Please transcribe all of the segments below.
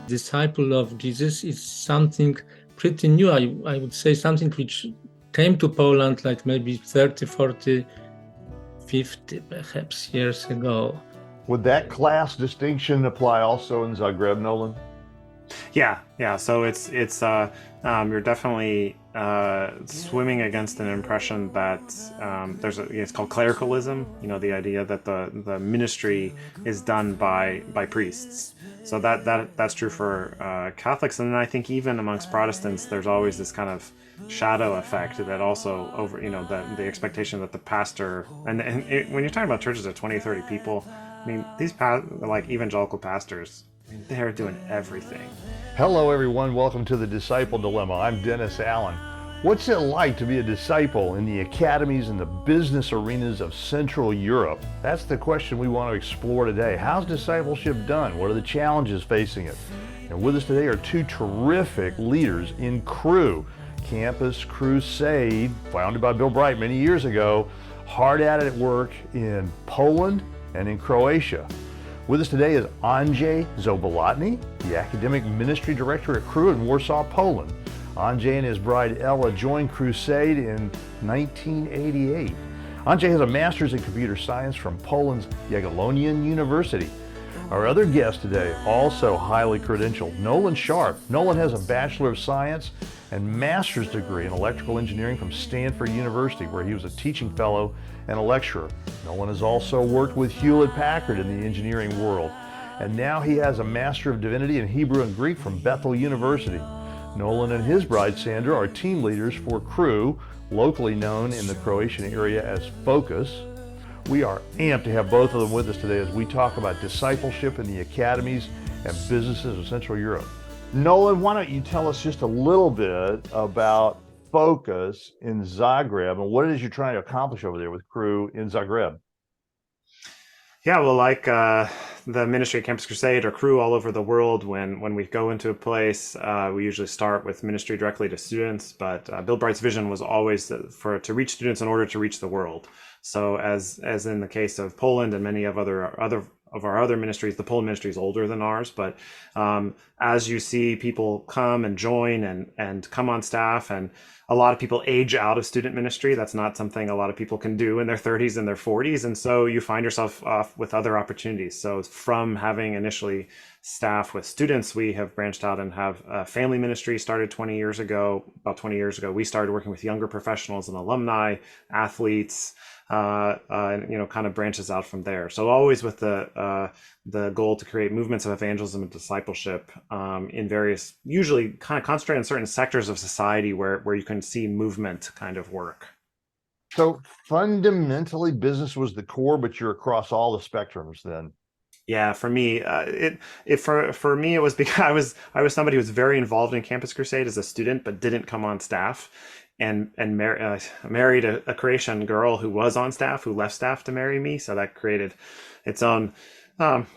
disciple of Jesus is something pretty new. I would say something which came to Poland like maybe 30, 40, 50 perhaps years ago. Would that class distinction apply also in Zagreb, Nolan? Yeah. So you're definitely swimming against an impression that it's called clericalism. The idea that the ministry is done by priests. So that's true for Catholics, and then I think even amongst Protestants, there's always this kind of shadow effect that also over the expectation that the pastor and when you're talking about churches of 20, 30 people, I mean these like evangelical pastors, they're doing everything. Hello everyone, welcome to the Disciple Dilemma. I'm Dennis Allen. What's it like to be a disciple in the academies and the business arenas of Central Europe? That's the question we want to explore today. How's discipleship done? What are the challenges facing it? And with us today are two terrific leaders in Cru, Campus Crusade, founded by Bill Bright many years ago, hard at it at work in Poland and in Croatia. With us today is Andrzej Zabolotny, the Academic Ministry Director at Cru in Warsaw, Poland. Andrzej and his bride Ella joined Crusade in 1988. Andrzej has a master's in computer science from Poland's Jagiellonian University. Our other guest today, also highly credentialed, Nolan Sharp. Nolan has a Bachelor of Science and master's degree in electrical engineering from Stanford University, where he was a teaching fellow and a lecturer. Nolan has also worked with Hewlett-Packard in the engineering world, and now he has a Master of Divinity in Hebrew and Greek from Bethel University. Nolan and his bride Sandra are team leaders for Cru, locally known in the Croatian area as Focus. We are amped to have both of them with us today as we talk about discipleship in the academies and businesses of Central Europe. Nolan, why don't you tell us just a little bit about Focus in Zagreb and what it is you're trying to accomplish over there with Cru in Zagreb? Yeah, well, like the ministry at Campus Crusade or Cru all over the world, when we go into a place, we usually start with ministry directly to students. But Bill Bright's vision was always to reach students in order to reach the world. So as in the case of Poland and many of our other ministries, the Poland ministry is older than ours. But as you see people come and join and come on staff, and a lot of people age out of student ministry. That's not something a lot of people can do in their 30s and their 40s. And so you find yourself off with other opportunities. So from having initially staff with students, we have branched out and have a family ministry started about 20 years ago. We started working with younger professionals and alumni, athletes, and kind of branches out from there. So always with the goal to create movements of evangelism and discipleship in various, usually kind of concentrate on certain sectors of society where you can see movement kind of work. So fundamentally, business was the core, but you're across all the spectrums then. Yeah, for me, for me, it was because I was somebody who was very involved in Campus Crusade as a student, but didn't come on staff. And married a Croatian girl who was on staff, who left staff to marry me. So that created its own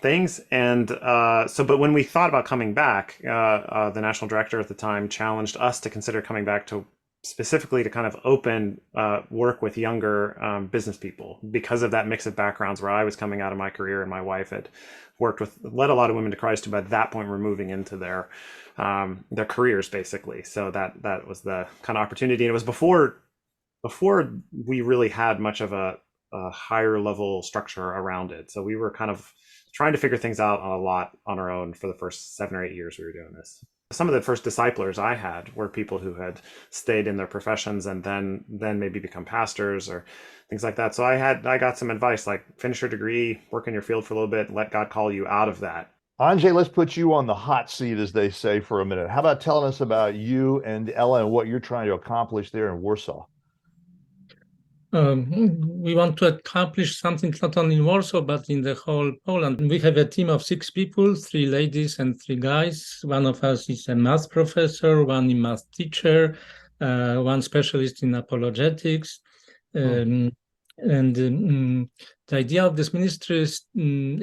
things. And but when we thought about coming back, the national director at the time challenged us to consider coming back to specifically to kind of open work with younger business people because of that mix of backgrounds where I was coming out of my career and my wife had led a lot of women to Christ who by that point were moving into their careers basically. So that was the kind of opportunity. And it was before we really had much of a higher level structure around it. So we were kind of trying to figure things out a lot on our own for the first 7 or 8 years we were doing this. Some of the first disciplers I had were people who had stayed in their professions and then maybe become pastors or things like that. So I got some advice like finish your degree, work in your field for a little bit, let God call you out of that. Andrzej, let's put you on the hot seat, as they say, for a minute. How about telling us about you and Ella and what you're trying to accomplish there in Warsaw? We want to accomplish something not only in Warsaw, but in the whole Poland. We have a team of 6 people, 3 ladies and 3 guys. One of us is a math professor, one a math teacher, one specialist in apologetics. The idea of this ministry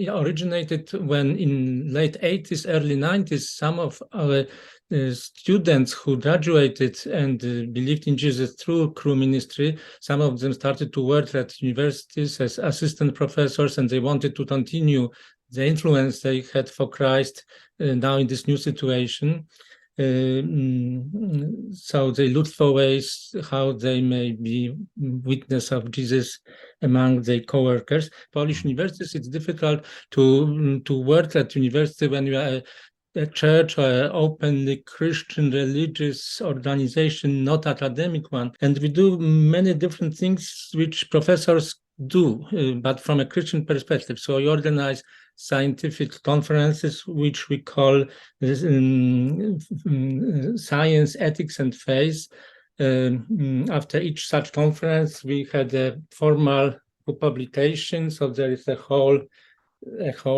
originated when in late 80s, early 90s, some of our students who graduated and believed in Jesus through Cru ministry, some of them started to work at universities as assistant professors, and they wanted to continue the influence they had for Christ now in this new situation. So they look for ways how they may be witness of Jesus among their co-workers. Polish universities, it's difficult to work at university when you are a church or an openly Christian religious organization, not academic one. And we do many different things which professors do, but from a Christian perspective. So we organize scientific conferences, which we call Science, Ethics, and Faith. After each such conference, we had a formal publication. So there is a whole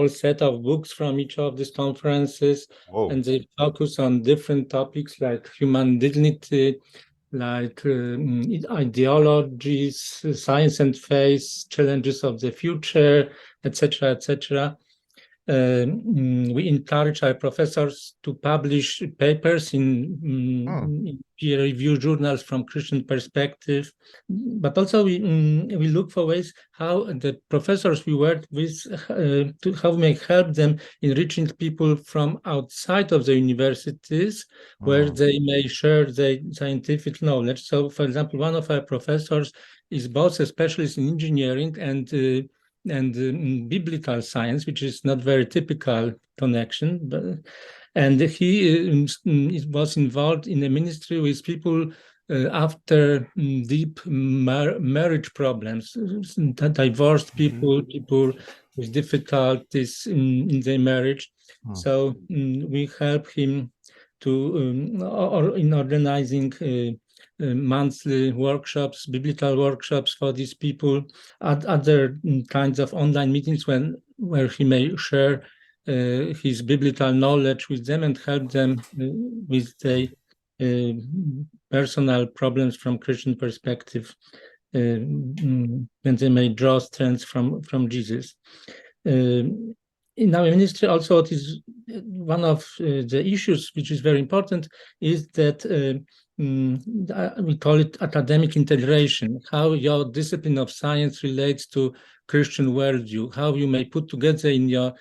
set of books from each of these conferences. Whoa. And they focus on different topics like human dignity, like ideologies, science and faith, challenges of the future, etc., etc. We encourage our professors to publish papers in peer-reviewed journals from Christian perspective, but also we look for ways how the professors we work with, how we may help them in reaching people from outside of the universities, where they may share their scientific knowledge. So, for example, one of our professors is both a specialist in engineering and biblical science, which is not very typical connection, and he was involved in a ministry with people after deep marriage problems, divorced people with difficulties in their marriage. So we help him to in organizing monthly workshops, biblical workshops for these people, other kinds of online meetings where he may share his biblical knowledge with them and help them with their personal problems from Christian perspective, when they may draw strength from Jesus. In our ministry also, it is one of the issues which is very important is that we call it academic integration, how your discipline of science relates to Christian worldview, how you may put together in your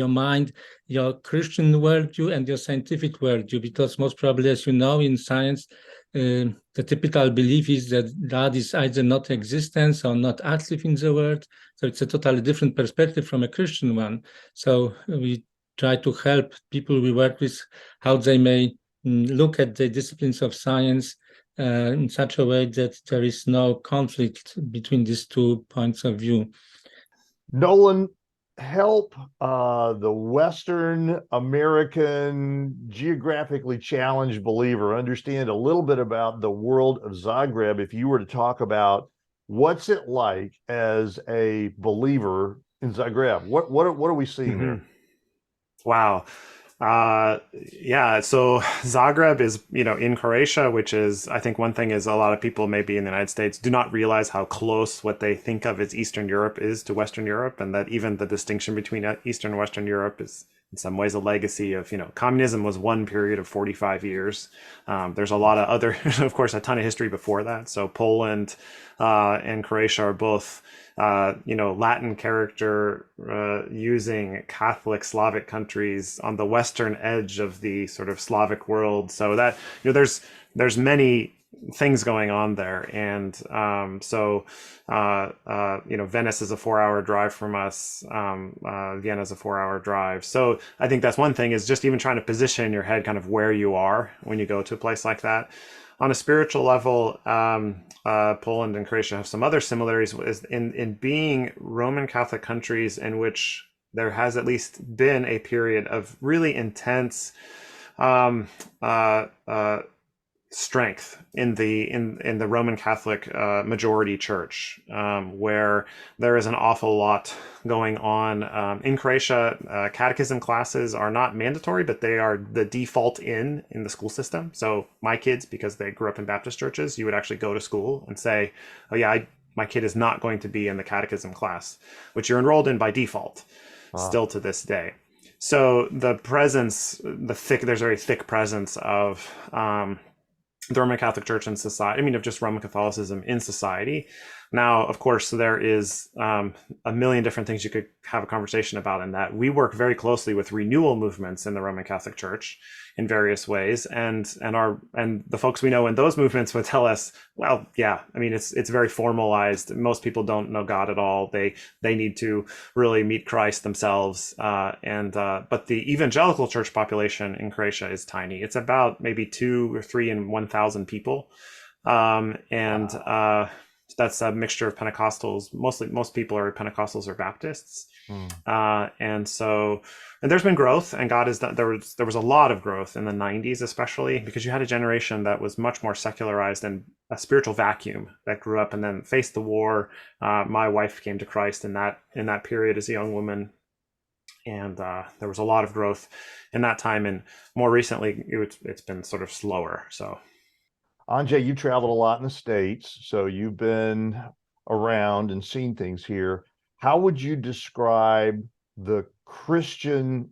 mind your Christian worldview and your scientific worldview, because most probably, as you know, in science, the typical belief is that God is either not existence or not active in the world. So it's a totally different perspective from a Christian one. So we try to help people we work with how they may look at the disciplines of science in such a way that there is no conflict between these two points of view. Nolan, help the Western American geographically challenged believer understand a little bit about the world of Zagreb. If you were to talk about what's it like as a believer in Zagreb, what are we seeing there? Wow. Yeah, so Zagreb is, in Croatia, which is, I think one thing is a lot of people maybe in the United States do not realize how close what they think of as Eastern Europe is to Western Europe, and that even the distinction between Eastern and Western Europe is in some ways a legacy of, communism was one period of 45 years. There's a lot of other, of course, a ton of history before that. So Poland and Croatia are both Latin character using Catholic Slavic countries on the western edge of the sort of Slavic world. So that there's many things going on there, and Venice is a 4-hour drive from us. Vienna is a 4-hour drive. So I think that's one thing, is just even trying to position in your head kind of where you are when you go to a place like that. On a spiritual level, Poland and Croatia have some other similarities in being Roman Catholic countries in which there has at least been a period of really intense strength in the Roman Catholic majority church, where there is an awful lot going on. In Croatia, catechism classes are not mandatory, but they are the default in the school system. So my kids, because they grew up in Baptist churches, you would actually go to school and say, oh yeah, my kid is not going to be in the catechism class, which you're enrolled in by default, still to this day. So the presence, there's a very thick presence of the Roman Catholic Church in society, of just Roman Catholicism in society, Now, of course, there is a million different things you could have a conversation about in that. We work very closely with renewal movements in the Roman Catholic Church in various ways, and the folks we know in those movements would tell us, well, yeah, I mean, it's very formalized. Most people don't know God at all. They need to really meet Christ themselves. But the evangelical church population in Croatia is tiny. It's about maybe 2 or 3 in 1,000 people. That's a mixture of Pentecostals. Most people are Pentecostals or Baptists. And there's been growth, and God has done, there was a lot of growth in the 90s, especially because you had a generation that was much more secularized and a spiritual vacuum that grew up and then faced the war. My wife came to Christ in that period as a young woman. And there was a lot of growth in that time. And more recently, it's been sort of slower. So, Andrzej, you traveled a lot in the States, so you've been around and seen things here. How would you describe the Christian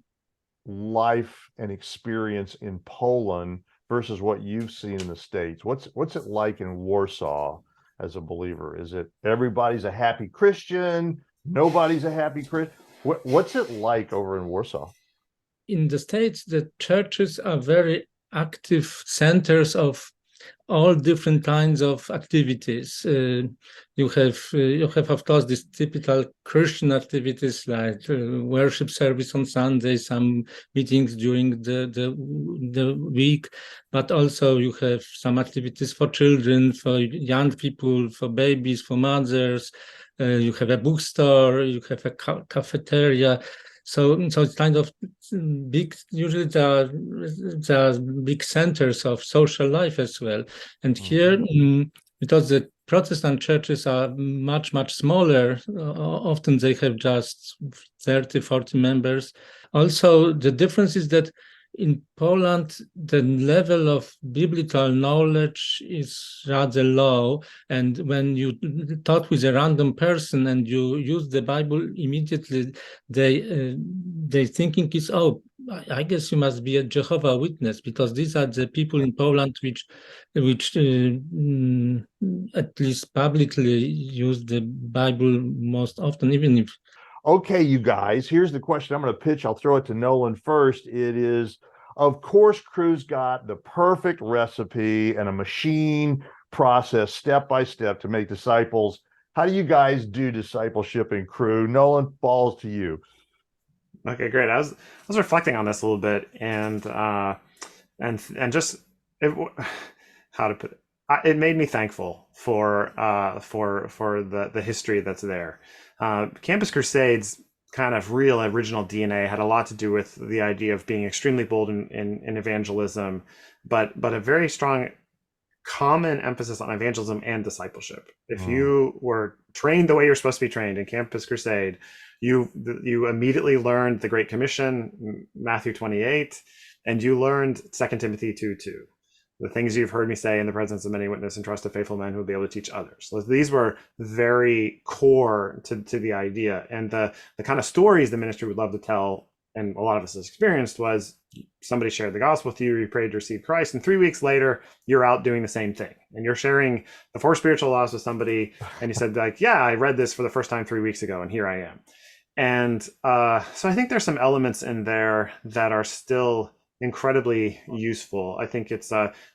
life and experience in Poland versus what you've seen in the States? What's it like in Warsaw as a believer? Is it everybody's a happy Christian? Nobody's a happy Christian? What's it like over in Warsaw? In the States, the churches are very active centers of all different kinds of activities. You have, of course, these typical Christian activities like worship service on Sunday, some meetings during the week, but also you have some activities for children, for young people, for babies, for mothers. You have a bookstore, you have a cafeteria. So it's kind of big. Usually there are big centers of social life as well. And here, because the Protestant churches are much smaller, often they have just 30, 40 members. Also, the difference is that in Poland, the level of biblical knowledge is rather low. And when you talk with a random person and you use the Bible, immediately they thinking is, oh, I guess you must be a Jehovah's Witness, because these are the people in Poland which at least publicly use the Bible most often, even if. Okay, you guys, here's the question I'm going to pitch. I'll throw it to Nolan first. It is, of course, Crew's got the perfect recipe and a machine process step by step to make disciples. How do you guys do discipleship in Crew? Nolan, falls to you. Okay, great. I was reflecting on this a little bit, and just how to put it. It made me thankful for the history that's there. Campus Crusade's kind of real original DNA had a lot to do with the idea of being extremely bold in evangelism, but a very strong common emphasis on evangelism and discipleship. If you were trained the way you're supposed to be trained in Campus Crusade, you immediately learned the Great Commission, Matthew 28, and you learned 2 Timothy 2:2. The things you've heard me say in the presence of many witnesses and trusted faithful men who will be able to teach others. So these were very core to the idea. And the kind of stories the ministry would love to tell, and a lot of us has experienced, was somebody shared the gospel with you, you prayed to receive Christ, and 3 weeks later, you're out doing the same thing. And you're sharing the 4 spiritual laws with somebody, and you said, like, yeah, I read this for the first time 3 weeks ago, and here I am. And so I think there's some elements in there that are still incredibly useful. I think it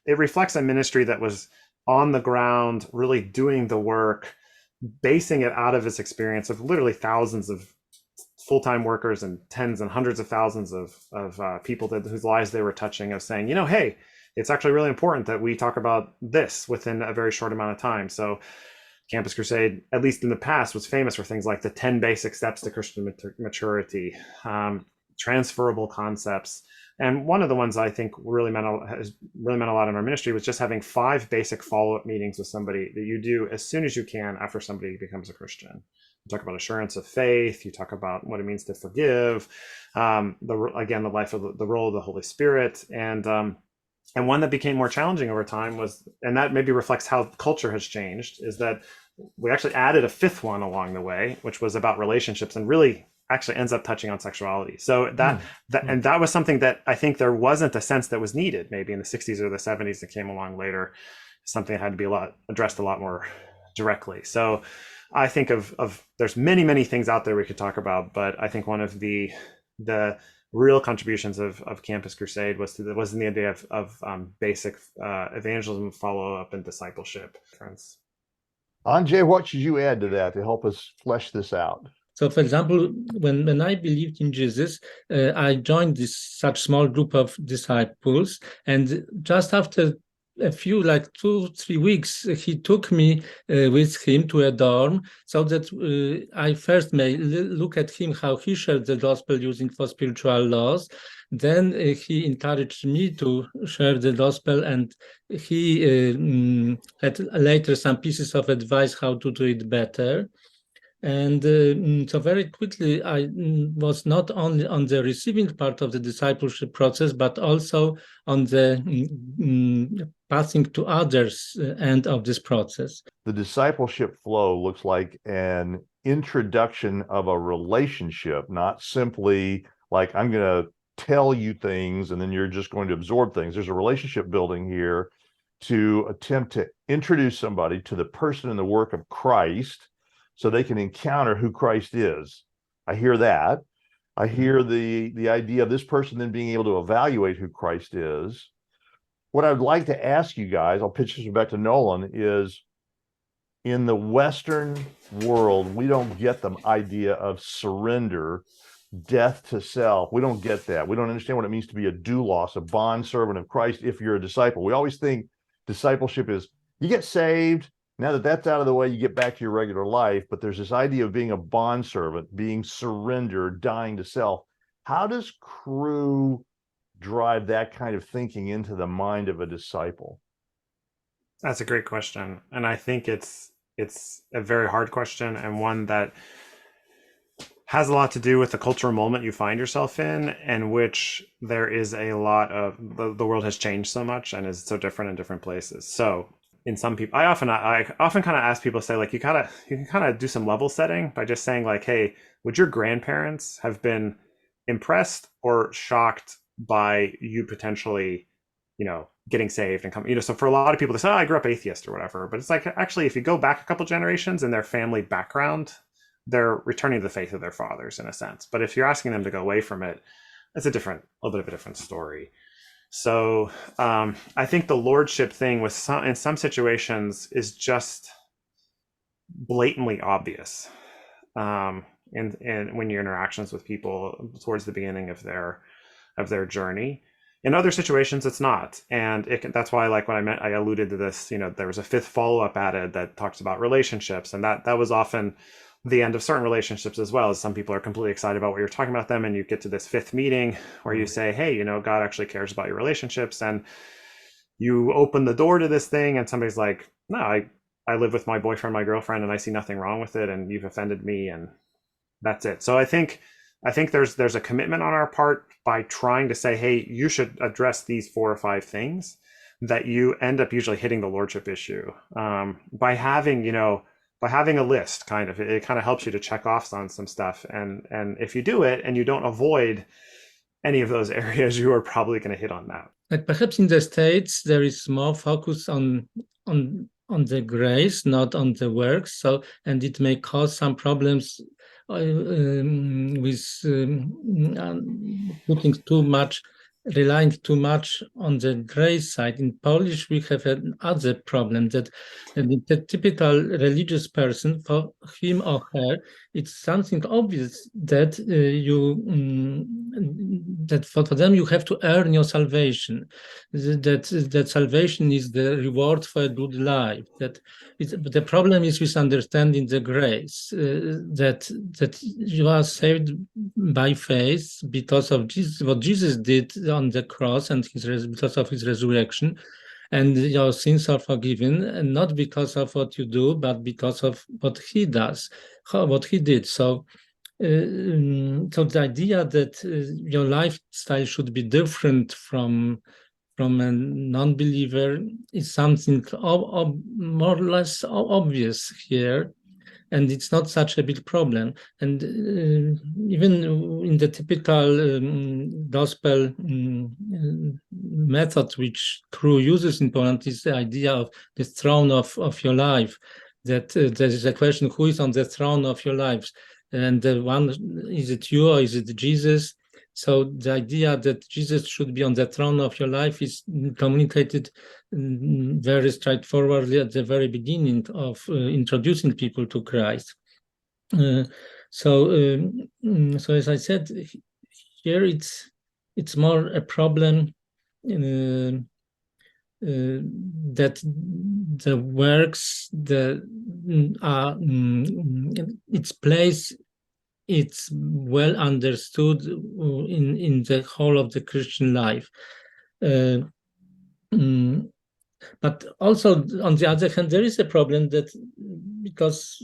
reflects a ministry that was on the ground, really doing the work, basing it out of its experience of literally thousands of full-time workers and tens and hundreds of thousands of people whose lives they were touching, of saying, hey, it's actually really important that we talk about this within a very short amount of time. So Campus Crusade, at least in the past, was famous for things like the 10 basic steps to Christian maturity, transferable concepts. And one of the ones I think really meant a lot in our ministry was just having 5 basic follow-up meetings with somebody that you do as soon as you can after somebody becomes a Christian. You talk about assurance of faith. You talk about what it means to forgive. The life of the role of the Holy Spirit, and one that became more challenging over time was, and that maybe reflects how culture has changed, is that we actually added a 5th one along the way, which was about relationships, and really actually ends up touching on sexuality. So that was something that I think there wasn't a sense that was needed maybe in the 60s or the 70s that came along later. Something that had to be addressed a lot more directly. So I think of there's many things out there we could talk about, but I think one of the real contributions of Campus Crusade was in the idea of basic evangelism, follow up, and discipleship. Friends, Andrzej, what should you add to that to help us flesh this out? So, for example, when I believed in Jesus, I joined such small group of disciples, and just after a few, like 2-3 weeks, he took me with him to a dorm, so that I first may look at him, how he shared the gospel using for spiritual laws. Then he encouraged me to share the gospel, and he had later some pieces of advice how to do it better. And so very quickly, I was not only on the receiving part of the discipleship process, but also on the passing to others end of this process. The discipleship flow looks like an introduction of a relationship, not simply like I'm going to tell you things and then you're just going to absorb things. There's a relationship building here to attempt to introduce somebody to the person and the work of Christ, so they can encounter who Christ is. I hear that. I hear the idea of this person then being able to evaluate who Christ is. What I'd like to ask you guys, I'll pitch this back to Nolan, is in the Western world, we don't get the idea of surrender, death to self. We don't get that. We don't understand what it means to be a doulos, a bondservant of Christ if you're a disciple. We always think discipleship is you get saved. Now that that's out of the way, you get back to your regular life, but there's this idea of being a bondservant, being surrendered, dying to self. How does Cru drive that kind of thinking into the mind of a disciple? That's a great question, and I think it's a very hard question, and one that has a lot to do with the cultural moment you find yourself in, and which there is a lot of the world has changed so much and is so different in different places. So in some people, I often kind of ask people, say, like, you can kind of do some level setting by just saying, like, hey, would your grandparents have been impressed or shocked by you potentially, getting saved and coming, so for a lot of people, they say, oh, I grew up atheist or whatever, but it's like, actually, if you go back a couple generations in their family background, they're returning to the faith of their fathers in a sense. But if you're asking them to go away from it, it's a little bit of a different story. So I think the lordship thing in some situations is just blatantly obvious in when your interactions with people towards the beginning of their journey. In other situations, it's not, and that's why, like, when I alluded to this, there was a fifth follow-up added that talks about relationships, and that was often the end of certain relationships as well. As some people are completely excited about what you're talking about them, and you get to this fifth meeting where you say, hey, God actually cares about your relationships, and you open the door to this thing, and somebody's like, no, I live with my boyfriend, my girlfriend, and I see nothing wrong with it, and you've offended me, and that's it. So I think there's a commitment on our part by trying to say, hey, you should address these 4 or 5 things, that you end up usually hitting the lordship issue by having a list. It kind of helps you to check off on some stuff, and if you do it and you don't avoid any of those areas, you are probably going to hit on that. Like perhaps in the States there is more focus on the grace, not on the works. So, and it may cause some problems with relying too much on the grace side. In Polish, we have another problem, that the typical religious person, for him or her, it's something obvious that that for them you have to earn your salvation. That salvation is the reward for a good life. The problem is with understanding the grace, that you are saved by faith because of Jesus, what Jesus did on the cross, and because of his resurrection, and your sins are forgiven, and not because of what you do, but because of what he does, what he did. So the idea that your lifestyle should be different from a non-believer is something more or less obvious here. And it's not such a big problem. And even in the typical gospel method which Cru uses in Poland is the idea of the throne of your life. that there is a question, who is on the throne of your lives? And the one, is it you or is it Jesus? So the idea that Jesus should be on the throne of your life is communicated very straightforwardly at the very beginning of introducing people to Christ. So as I said, here it's more a problem that the works, its place, it's well understood in the whole of the Christian life. But also, on the other hand, there is a problem that, because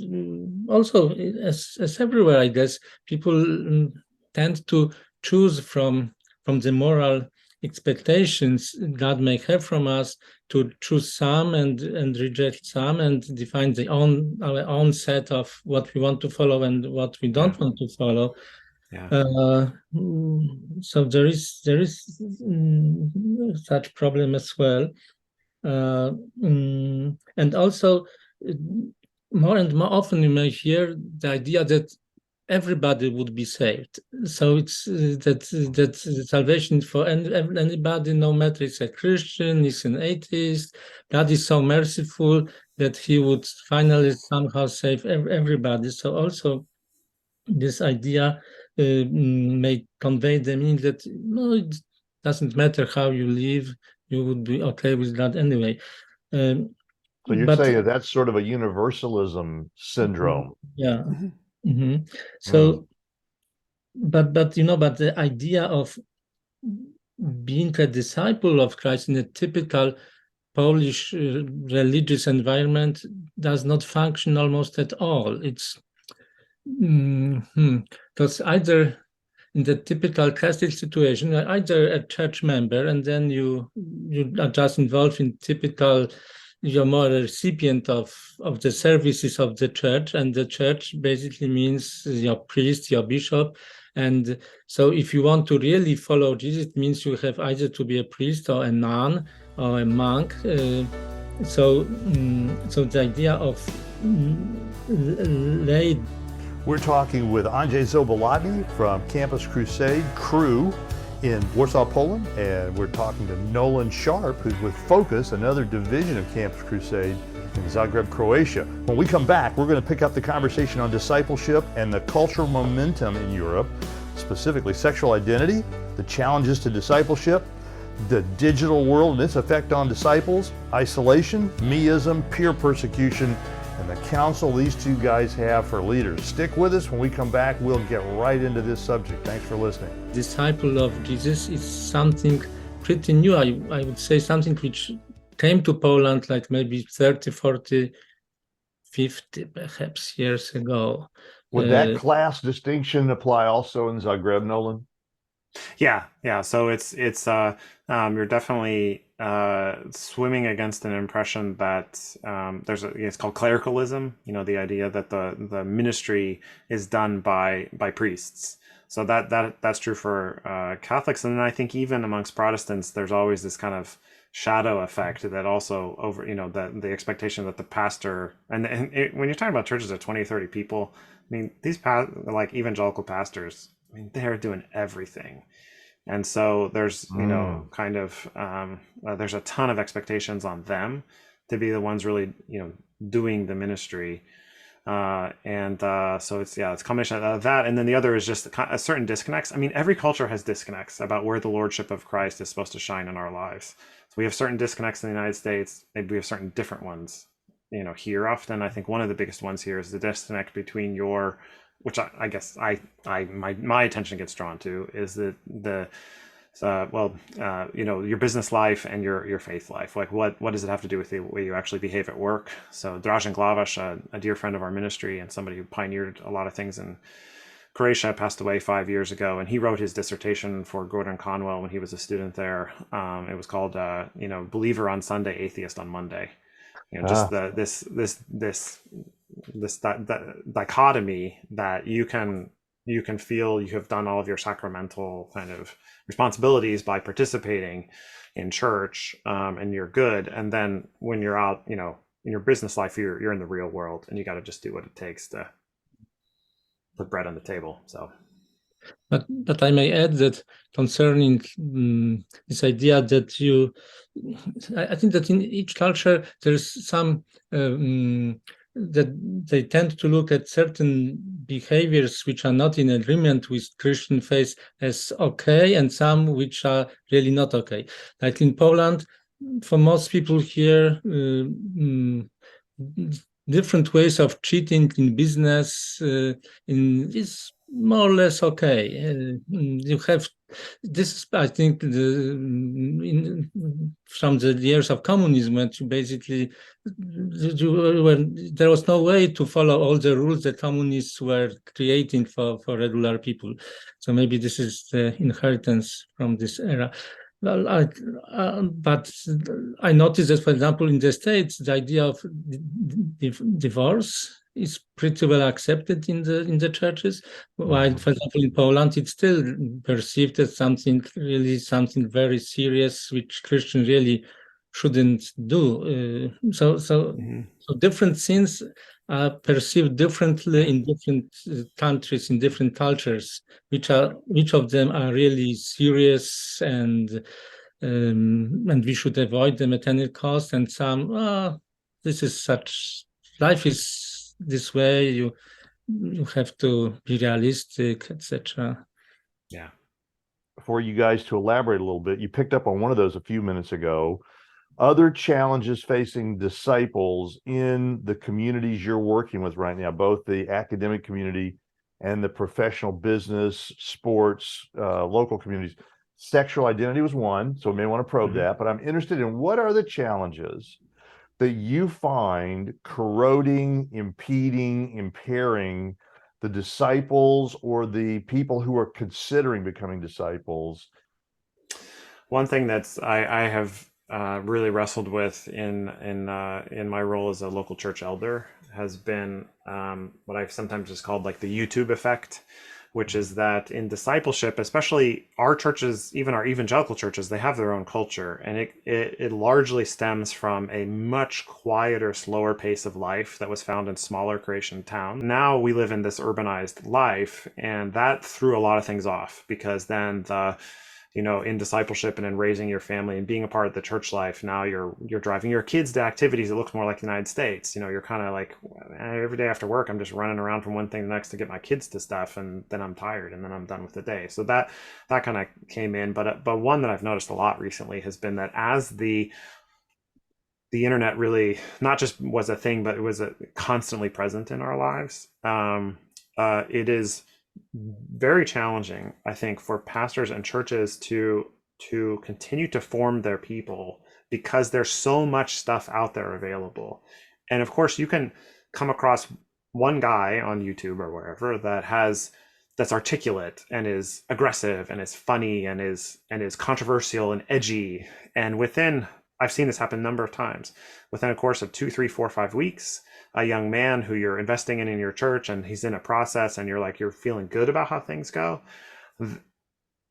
also, as everywhere, I guess, people tend to choose from the moral expectations God may have from us, to choose some and reject some, and define our own set of what we want to follow and what we don't want to follow. So there is such problem as well. And also, more and more often you may hear the idea that everybody would be saved. So it's that salvation for anybody, no matter it's a Christian, it's an atheist. God is so merciful that he would finally somehow save everybody. So also this idea may convey the meaning that no, it doesn't matter how you live, you would be okay with that anyway. So you're saying that's sort of a universalism syndrome. Yeah. Mm-hmm. So, but the idea of being a disciple of Christ in a typical Polish religious environment does not function almost at all. It's because either in the typical Catholic situation, you're either a church member and then you are just involved in typical, you're more a recipient of the services of the church, and the church basically means your priest, your bishop. And so if you want to really follow Jesus, it means you have either to be a priest or a nun or a monk. So the idea of lay. We're talking with Andrzej Zabolotny from Campus Crusade, Crew, in Warsaw, Poland, and we're talking to Nolan Sharp, who's with Focus, another division of Campus Crusade in Zagreb, Croatia. When we come back, we're going to pick up the conversation on discipleship and the cultural momentum in Europe, specifically sexual identity, the challenges to discipleship, the digital world and its effect on disciples, isolation, meism, peer persecution, and the counsel these two guys have for leaders. Stick with us. When we come back, we'll get right into this subject. Thanks for listening. Disciple of Jesus is something pretty new. I would say something which came to Poland like maybe 30, 40, 50 perhaps years ago. Would that class distinction apply also in Zagreb, Nolan? Yeah. So it's you're definitely swimming against an impression that it's called clericalism. The idea that the ministry is done by priests. So that's true for Catholics, and then I think even amongst Protestants, there's always this kind of shadow effect that also over the expectation that the pastor when you're talking about churches of 20, 30 people, I mean these like evangelical pastors, I mean they're doing everything. And so there's, kind of, there's a ton of expectations on them to be the ones really, doing the ministry. So it's a combination of that. And then the other is just a certain disconnects. I mean, every culture has disconnects about where the Lordship of Christ is supposed to shine in our lives. So we have certain disconnects in the United States. Maybe we have certain different ones, here often. I think one of the biggest ones here is the disconnect between which I guess my attention gets drawn to is your business life and your faith life. Like what does it have to do with the way you actually behave at work? So Dražen Glavaš, a dear friend of our ministry and somebody who pioneered a lot of things in Croatia, passed away 5 years ago, and he wrote his dissertation for Gordon Conwell when he was a student there. It was called Believer on Sunday, Atheist on Monday. This dichotomy that you can feel you have done all of your sacramental kind of responsibilities by participating in church, and you're good, and then when you're out your business life, you're in the real world, and you got to just do what it takes to put bread on the table. So, but I may add that concerning this idea that I think that in each culture there's some that they tend to look at certain behaviors which are not in agreement with Christian faith as okay, and some which are really not okay. Like in Poland, for most people here, different ways of cheating in business is more or less okay. You have this, I think, from the years of communism, when you basically there was no way to follow all the rules that communists were creating for regular people. So maybe this is the inheritance from this era. Well, but I noticed that, for example, in the States, the idea of divorce is pretty well accepted in the churches. While, for example, in Poland, it's still perceived as something very serious, which Christians really shouldn't do. So different sins are perceived differently in different countries, in different cultures, which of them are really serious and we should avoid them at any cost, and some, this is such, life is this way, you have to be realistic, etc. Yeah. For you guys to elaborate a little bit, you picked up on one of those a few minutes ago. Other challenges facing disciples in the communities you're working with right now, both the academic community and the professional business, sports, local communities. Sexual identity was one, so we may want to probe that, but I'm interested in what are the challenges that you find corroding, impeding, impairing the disciples or the people who are considering becoming disciples? One thing that's I have really wrestled with in my role as a local church elder has been what I've sometimes just called like the YouTube effect, which is that in discipleship, especially our churches, even our evangelical churches, they have their own culture, and it largely stems from a much quieter, slower pace of life that was found in smaller Croatian towns. Now we live in this urbanized life, and that threw a lot of things off, because then in discipleship and in raising your family and being a part of the church life, now you're driving your kids to activities that look more like the United States. You're kind of like, every day after work, I'm just running around from one thing to the next to get my kids to stuff, and then I'm tired, and then I'm done with the day. So that kind of came in. But one that I've noticed a lot recently has been that as the internet really not just was a thing, but it was constantly present in our lives, it is very challenging, I think, for pastors and churches to continue to form their people, because there's so much stuff out there available. And of course, you can come across one guy on YouTube or wherever that's articulate and is aggressive and is funny and is controversial and edgy, and I've seen this happen a number of times. Within a course of 2, 3, 4, 5 weeks, a young man who you're investing in your church, and he's in a process, and you're feeling good about how things go,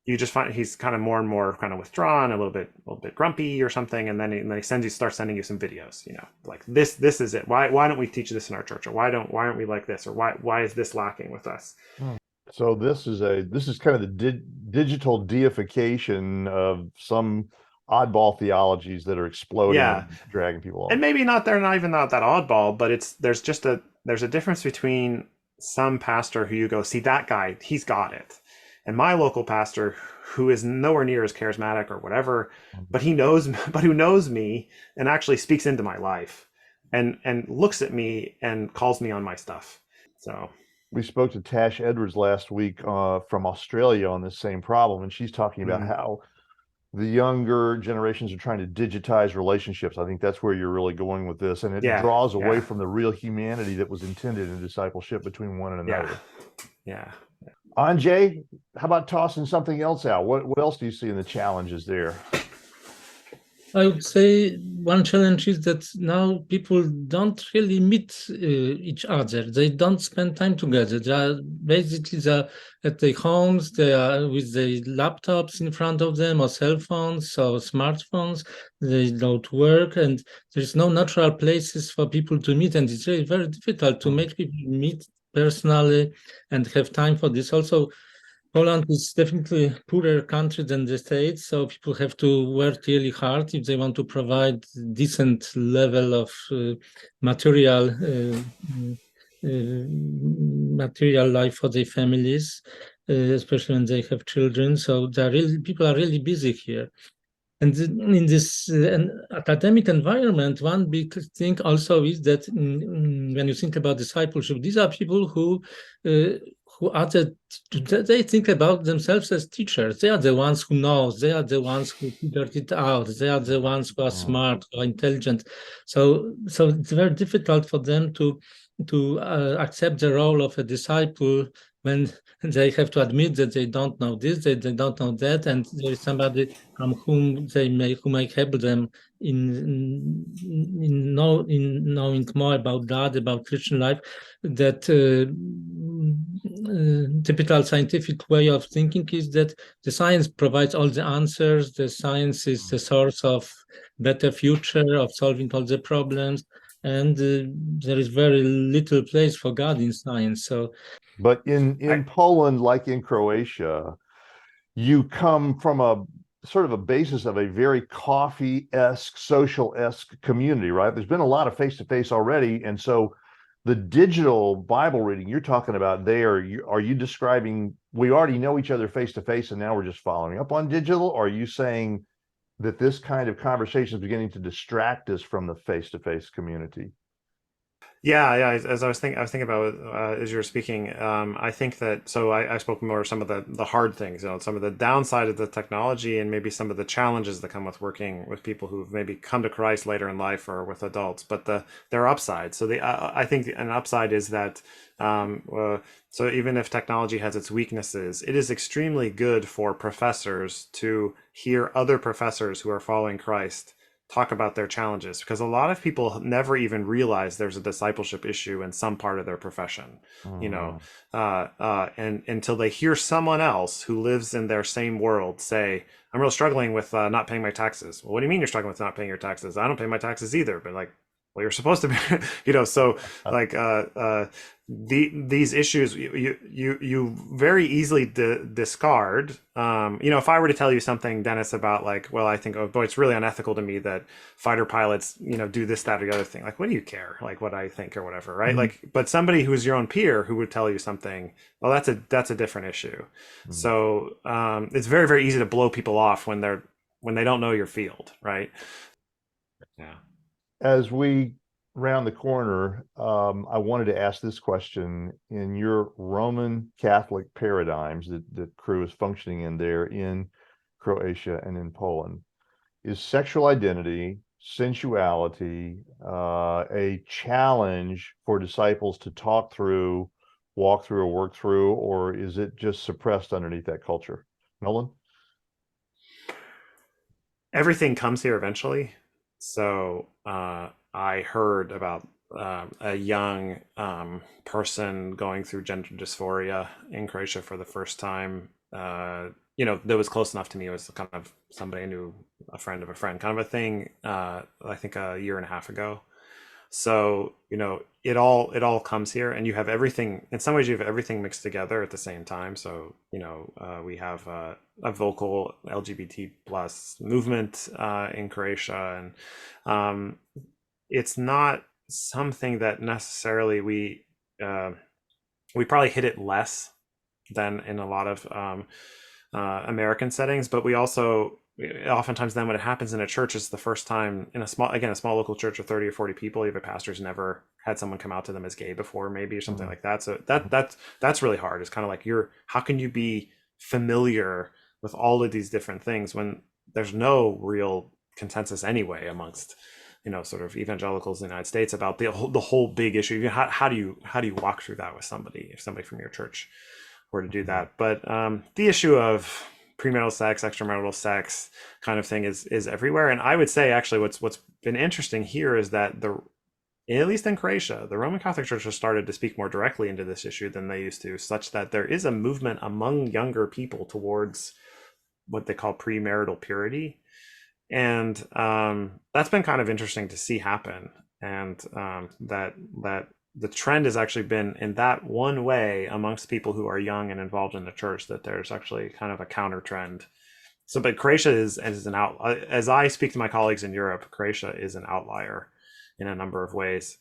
you just find he's kind of more and more kind of withdrawn, a little bit grumpy or something, and then he starts sending you some videos, like this is it. Why don't we teach this in our church? Or why aren't we like this? Or why is this lacking with us? So this is kind of the digital deification of some oddball theologies that are exploding, and dragging people off. And maybe they're not even that oddball, but there's a difference between some pastor who you go, see that guy, he's got it, and my local pastor who is nowhere near as charismatic or whatever, but who knows me and actually speaks into my life and looks at me and calls me on my stuff. So we spoke to Tash Edwards last week from Australia on this same problem, and she's talking about how the younger generations are trying to digitize relationships. I think that's where you're really going with this, and it draws away from the real humanity that was intended in discipleship between one and another. Yeah. Andrzej, how about tossing something else out? What else do you see in the challenges there? I would say one challenge is that now people don't really meet each other. They don't spend time together. They're at their homes. They are with their laptops in front of them, or cell phones, or smartphones. They don't work, and there's no natural places for people to meet. And it's really very difficult to make people meet personally and have time for this. Also, Poland is definitely a poorer country than the States, so people have to work really hard if they want to provide decent level of material material life for their families, especially when they have children. So people are really busy here. And in this academic environment, one big thing also is that when you think about discipleship, these are people who are they think about themselves as teachers. They are the ones who know. They are the ones who figured it out. They are the ones who are smart or intelligent. So it's very difficult for them to accept the role of a disciple when they have to admit that they don't know this, they don't know that, and there is somebody from who may help them in knowing more about God, about Christian life. That typical scientific way of thinking is that the science provides all the answers. The science is the source of better future, of solving all the problems, and there is very little place for God in science. So. But in Poland, like in Croatia, you come from a sort of a basis of a very coffee-esque, social-esque community, right? There's been a lot of face-to-face already, and so the digital Bible reading you're talking about there, are you describing we already know each other face-to-face and now we're just following up on digital, or are you saying that this kind of conversation is beginning to distract us from the face-to-face community? Yeah. As I was thinking about as you were speaking, I think that I spoke more of some of the hard things, some of the downside of the technology, and maybe some of the challenges that come with working with people who've maybe come to Christ later in life or with adults. But there are upsides. So I think an upside is that so even if technology has its weaknesses, it is extremely good for professors to hear other professors who are following Christ talk about their challenges, because a lot of people never even realize there's a discipleship issue in some part of their profession, and until they hear someone else who lives in their same world say, I'm really struggling with not paying my taxes. Well, what do you mean you're struggling with not paying your taxes? I don't pay my taxes either. But like, well, you're supposed to be, so like these issues you very easily discard. If I were to tell you something, Dennis, about like, well, I think, oh boy, it's really unethical to me that fighter pilots, do this, that, or the other thing. Like, what do you care? Like what I think or whatever, right? Mm-hmm. Like, but somebody who is your own peer who would tell you something, well, that's a different issue. Mm-hmm. So it's very, very easy to blow people off when they don't know your field, right? Yeah. As we round the corner, I wanted to ask this question. In your Roman Catholic paradigms that crew is functioning in there in Croatia and in Poland, is sexual identity, sensuality, a challenge for disciples to talk through, walk through, or work through, or is it just suppressed underneath that culture? Nolan? Everything comes here eventually. So I heard about a young person going through gender dysphoria in Croatia for the first time. That was close enough to me. It was kind of somebody I knew, a friend of a friend, kind of a thing. I think a year and a half ago. So it all comes here, and you have everything. In some ways, you have everything mixed together at the same time. So we have a vocal LGBT plus movement in Croatia, and it's not something that necessarily we probably hit it less than in a lot of American settings, but we also oftentimes then when it happens in a church, it's the first time in a small local church of 30 or 40 people, if a pastor's never had someone come out to them as gay before, maybe, or something like that. So that's really hard. It's kind of like how can you be familiar with all of these different things when there's no real consensus anyway amongst sort of evangelicals in the United States about the whole big issue. How do you walk through that with somebody, if somebody from your church were to do that? But the issue of premarital sex, extramarital sex kind of thing is everywhere. And I would say actually what's been interesting here is that at least in Croatia, the Roman Catholic Church has started to speak more directly into this issue than they used to, such that there is a movement among younger people towards what they call premarital purity. And that's been kind of interesting to see happen. And that the trend has actually been in that one way amongst people who are young and involved in the church, that there's actually kind of a counter trend. So, but Croatia is an as I speak to my colleagues in Europe, Croatia is an outlier in a number of ways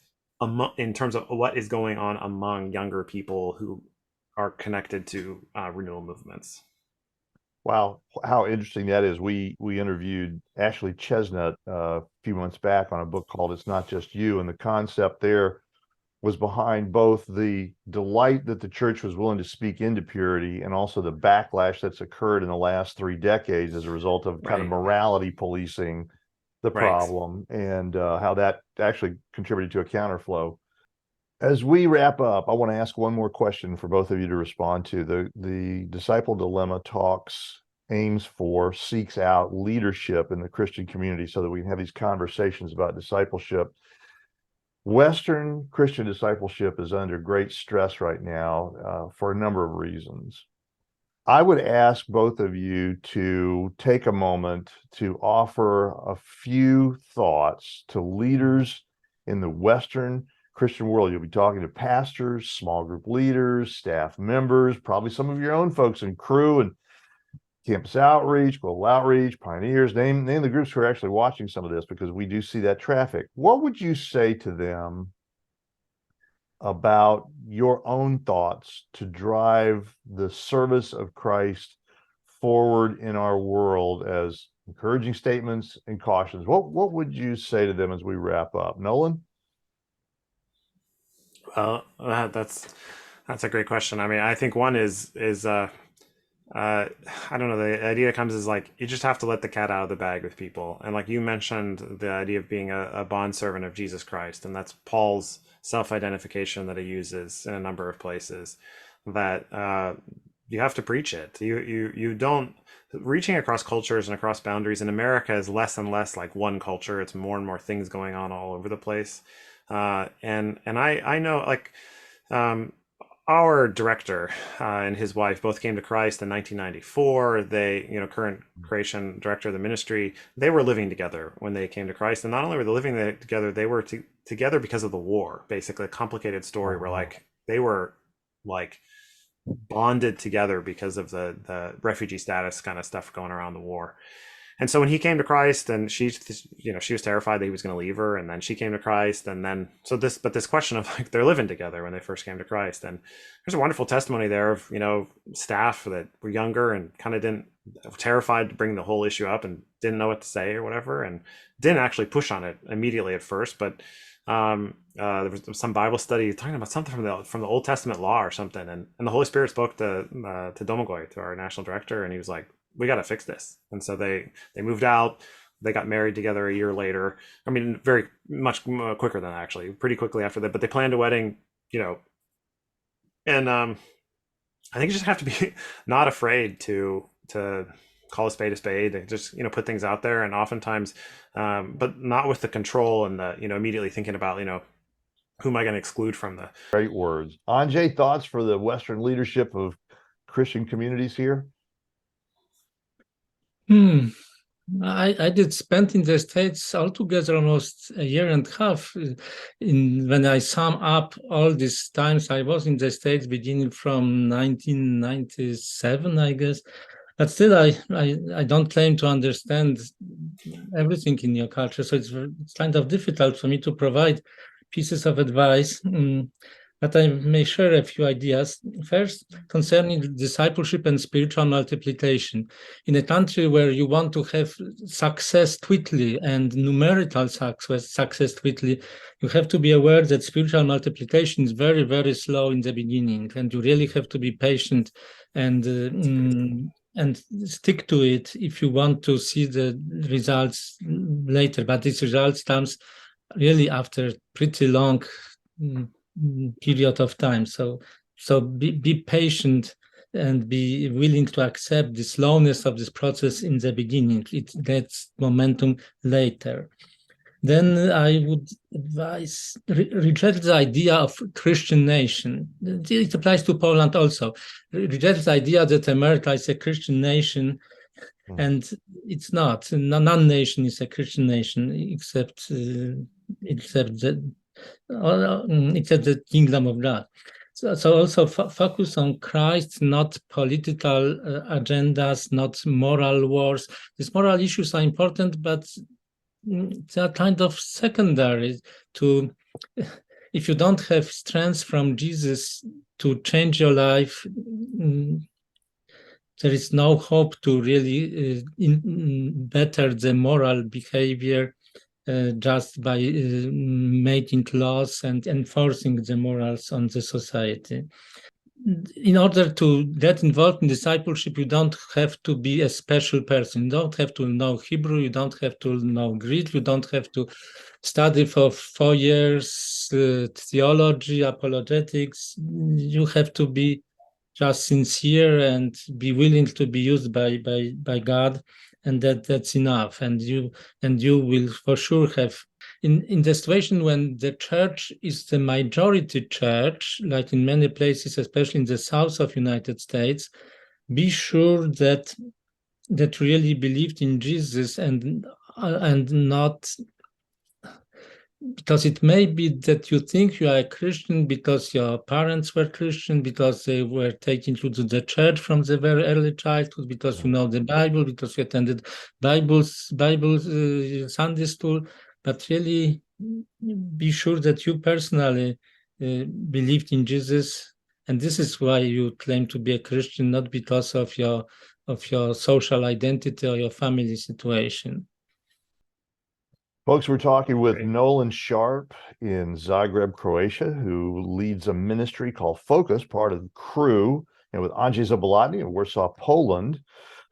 in terms of what is going on among younger people who are connected to renewal movements. Wow, how interesting that is. We interviewed Ashley Chestnut a few months back on a book called It's Not Just You, and the concept there was behind both the delight that the church was willing to speak into purity and also the backlash that's occurred in the last 3 decades as a result of kind of morality policing the problem, and how that actually contributed to a counterflow. As we wrap up, I want to ask one more question for both of you to respond to. The Disciple Dilemma seeks out leadership in the Christian community so that we can have these conversations about discipleship. Western Christian discipleship is under great stress right now for a number of reasons. I would ask both of you to take a moment to offer a few thoughts to leaders in the Western Christian world. You'll be talking to pastors, small group leaders, staff members, probably some of your own folks in Crew and Campus Outreach, Global Outreach, Pioneers, name the groups who are actually watching some of this, because we do see that traffic. What would you say to them about your own thoughts to drive the service of Christ forward in our world as encouraging statements and cautions? What would you say to them as we wrap up? Nolan? Well, that's a great question. I mean, I think one is I don't know, the idea comes is like, you just have to let the cat out of the bag with people. And like you mentioned, the idea of being a bondservant of Jesus Christ, and that's Paul's self-identification that he uses in a number of places, that you have to preach it. You don't, reaching across cultures and across boundaries in America is less and less like one culture. It's more and more things going on all over the place. And I know, like, our director and his wife both came to Christ in 1994. They, current Croatian director of the ministry, they were living together when they came to Christ. And not only were they living together, they were together because of the war. Basically, a complicated story where like they were like bonded together because of the refugee status kind of stuff going around the war. And so when he came to Christ, and she was terrified that he was going to leave her, and then she came to Christ, and then this question of like, they're living together when they first came to Christ, and there's a wonderful testimony there of staff that were younger and kind of terrified to bring the whole issue up and didn't know what to say or whatever, and didn't actually push on it immediately at first, but there was some Bible study talking about something from the Old Testament law or something, and the Holy Spirit spoke to Domagoj, to our national director, and he was like, we got to fix this. And so they moved out. They got married together a year later. I mean, very much quicker than that, actually, pretty quickly after that. But they planned a wedding, and I think you just have to be not afraid to call a spade a spade. They just put things out there, and oftentimes, but not with the control and the immediately thinking about who am I going to exclude from the. Great words, Andrzej. Thoughts for the Western leadership of Christian communities here? I did spend in the States altogether almost a year and a half. When I sum up all these times I was in the States, beginning from 1997, I guess. But still, I don't claim to understand everything in your culture, so it's kind of difficult for me to provide pieces of advice. But I may share a few ideas. First, concerning discipleship and spiritual multiplication. In a country where you want to have success quickly and numerical success quickly, you have to be aware that spiritual multiplication is very, very slow in the beginning, and you really have to be patient and stick to it if you want to see the results later. But these results comes really after pretty long period of time. So be patient and be willing to accept the slowness of this process in the beginning. It gets momentum later. Then I would advise reject the idea of Christian nation. It applies to Poland also. Reject the idea that America is a Christian nation, and it's not. None nation is a Christian nation except the kingdom of God. So also focus on Christ, not political agendas, not moral wars. These moral issues are important, but they are kind of secondary to, if you don't have strength from Jesus to change your life, there is no hope to really better the moral behavior just by making laws and enforcing the morals on the society. In order to get involved in discipleship, you don't have to be a special person. You don't have to know Hebrew. You don't have to know Greek. You don't have to study for 4 years theology, apologetics. You have to be just sincere and be willing to be used by God, and that's enough. And you will for sure have, in the situation when the church is the majority church, like in many places, especially in the south of United States, be sure that really believed in Jesus and not, because it may be that you think you are a Christian because your parents were Christian, because they were taken you to the church from the very early childhood, because you know the Bible, because you attended Bible Sunday school, but really be sure that you personally believed in Jesus, and this is why you claim to be a Christian, not because of your social identity or your family situation. Folks, we're talking with Nolan Sharp in Zagreb, Croatia, who leads a ministry called Focus, part of the Crew, and with Andrzej Zabolotny in Warsaw, Poland,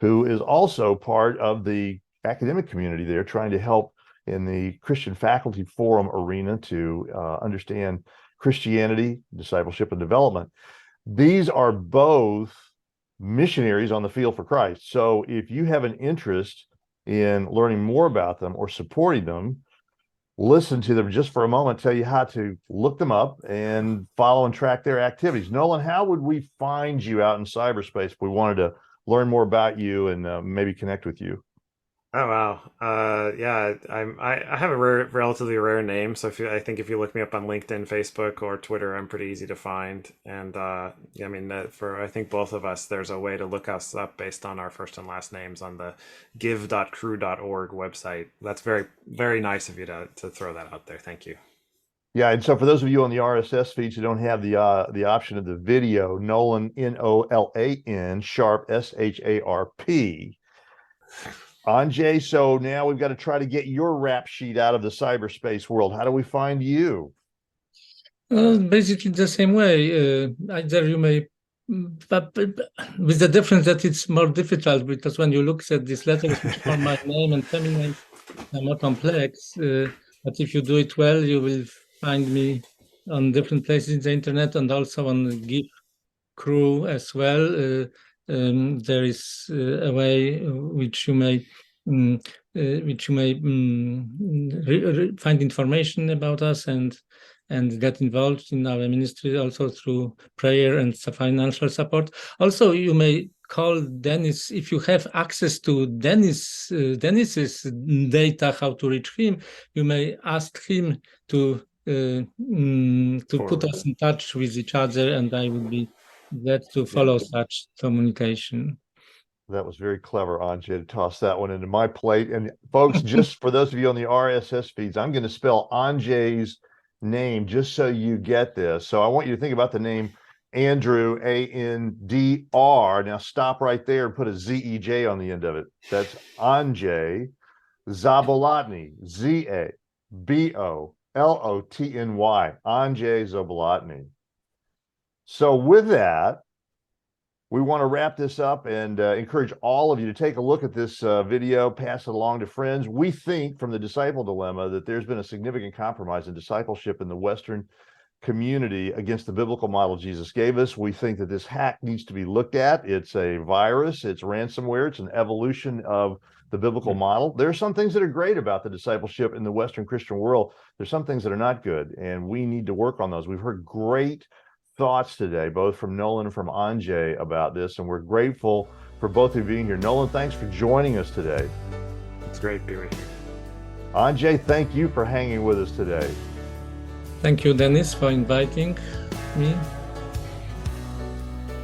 who is also part of the academic community there, trying to help in the Christian Faculty Forum arena to understand Christianity, discipleship, and development. These are both missionaries on the field for Christ. So if you have an interest in learning more about them or supporting them, listen to them just for a moment, tell you how to look them up and follow and track their activities. Nolan, how would we find you out in cyberspace if we wanted to learn more about you and maybe connect with you? Oh wow, yeah, I have a relatively rare name, so I think if you look me up on LinkedIn, Facebook, or Twitter, I'm pretty easy to find. And yeah, I mean, for I think both of us, there's a way to look us up based on our first and last names on the give.crew.org website. That's very, very nice of you to throw that out there. Thank you. Yeah, and so for those of you on the RSS feeds who don't have the option of the video, Nolan, Nolan, Sharp, Sharp. Andrzej, so now we've got to try to get your rap sheet out of the cyberspace world. How do we find you? Basically the same way. Either you may, but with the difference that it's more difficult, because when you look at these letters which form my name and family name, they're more complex. But if you do it well, you will find me on different places in the internet and also on Give Crew as well. There is a way which you may find information about us and get involved in our ministry also through prayer and financial support. Also, you may call Dennis if you have access to Dennis's data, how to reach him. You may ask him to put us in touch with each other, and I will be glad to follow such communication. That was very clever, Andrzej, to toss that one into my plate. And folks, just for those of you on the RSS feeds, I'm going to spell Andrzej's name just so you get this. So I want you to think about the name Andrew, A-N-D-R. Now stop right there and put a Z-E-J on the end of it. That's Andrzej Zabolotny, Z-A-B-O-L-O-T-N-Y, Andrzej Zabolotny. So with that, we want to wrap this up and encourage all of you to take a look at this video, pass it along to friends. We think from the Disciple Dilemma that there's been a significant compromise in discipleship in the Western community against the biblical model Jesus gave us. We think that this hack needs to be looked at. It's a virus, it's ransomware, it's an evolution of the biblical model. There are some things that are great about the discipleship in the Western Christian world. There's some things that are not good, and we need to work on those. We've heard great thoughts today, both from Nolan and from Andrzej about this, and we're grateful for both of you being here. Nolan, thanks for joining us today. It's great to be right here. Andrzej, thank you for hanging with us today. Thank you, Dennis, for inviting me.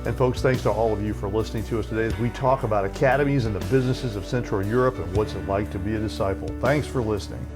And folks, thanks to all of you for listening to us today as we talk about academies and the businesses of Central Europe and what's it like to be a disciple. Thanks for listening.